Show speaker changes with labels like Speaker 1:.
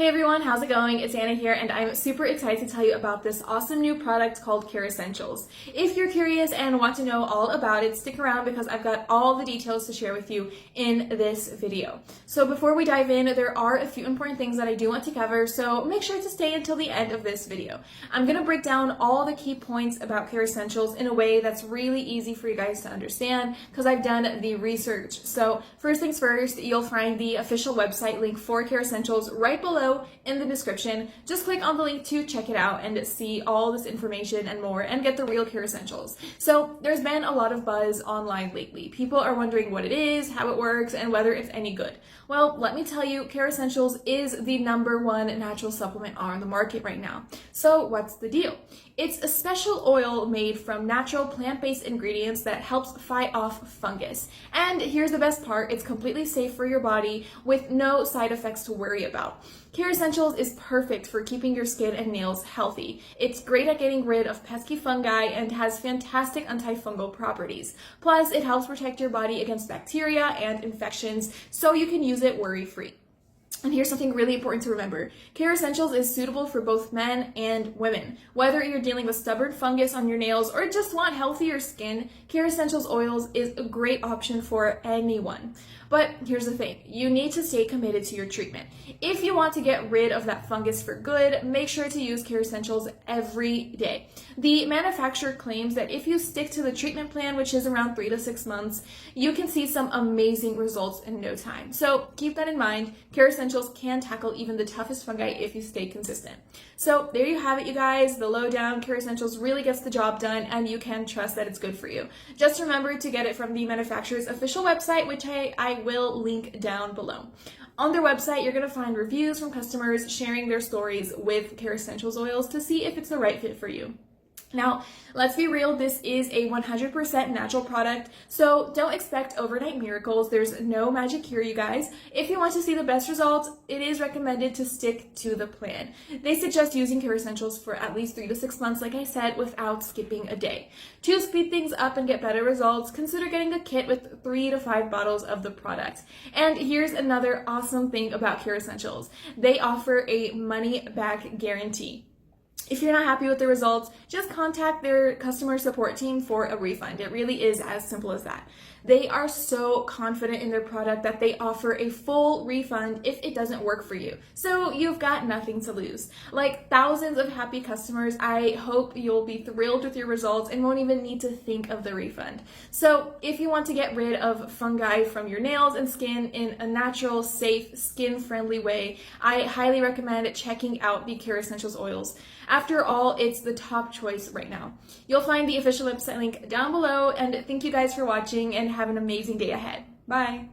Speaker 1: Hey everyone, how's it going? It's Anna here, and I'm super excited to tell you about this awesome new product called Kerassentials. If you're curious and want to know all about it, stick around because I've got all the details to share with you in this video. So before we dive in, there are a few important things that I do want to cover, so make sure to stay until the end of this video. I'm going to break down all the key points about Kerassentials in a way that's really easy for you guys to understand because I've done the research. So first things first, you'll find the official website link for Kerassentials right below in the description. Just click on the link to check it out and see all this information and more and get the real Kerassentials. So there's been a lot of buzz online lately. People are wondering what it is, how it works, and whether it's any good. Well, let me tell you, Kerassentials is the #1 natural supplement on the market right now. So what's the deal? It's a special oil made from natural plant-based ingredients that helps fight off fungus. And here's the best part, it's completely safe for your body with no side effects to worry about. Kerassentials is perfect for keeping your skin and nails healthy. It's great at getting rid of pesky fungi and has fantastic antifungal properties. Plus, it helps protect your body against bacteria and infections, so you can use it worry-free. And here's something really important to remember. Kerassentials is suitable for both men and women. Whether you're dealing with stubborn fungus on your nails or just want healthier skin, Kerassentials oils is a great option for anyone. But here's the thing, you need to stay committed to your treatment. If you want to get rid of that fungus for good, make sure to use Kerassentials every day. The manufacturer claims that if you stick to the treatment plan, which is around 3 to 6 months, you can see some amazing results in no time. So keep that in mind. Kerassentials can tackle even the toughest fungi if you stay consistent. So there you have it, you guys. The lowdown. Kerassentials really gets the job done, and you can trust that it's good for you. Just remember to get it from the manufacturer's official website, which I will link down below. On their website, you're going to find reviews from customers sharing their stories with Kerassentials oils to see if it's the right fit for you. Now, let's be real, this is a 100% natural product, so don't expect overnight miracles. There's no magic here, you guys. If you want to see the best results, it is recommended to stick to the plan. They suggest using Kerassentials for at least 3 to 6 months, like I said, without skipping a day. To speed things up and get better results, consider getting a kit with 3 to 5 bottles of the product. And here's another awesome thing about Kerassentials. They offer a money-back guarantee. If you're not happy with the results, just contact their customer support team for a refund. It really is as simple as that. They are so confident in their product that they offer a full refund if it doesn't work for you. So you've got nothing to lose. Like thousands of happy customers, I hope you'll be thrilled with your results and won't even need to think of the refund. So if you want to get rid of fungi from your nails and skin in a natural, safe, skin-friendly way, I highly recommend checking out the Kerassentials oils. After all, it's the top choice right now. You'll find the official website link down below, and thank you guys for watching and have an amazing day ahead. Bye!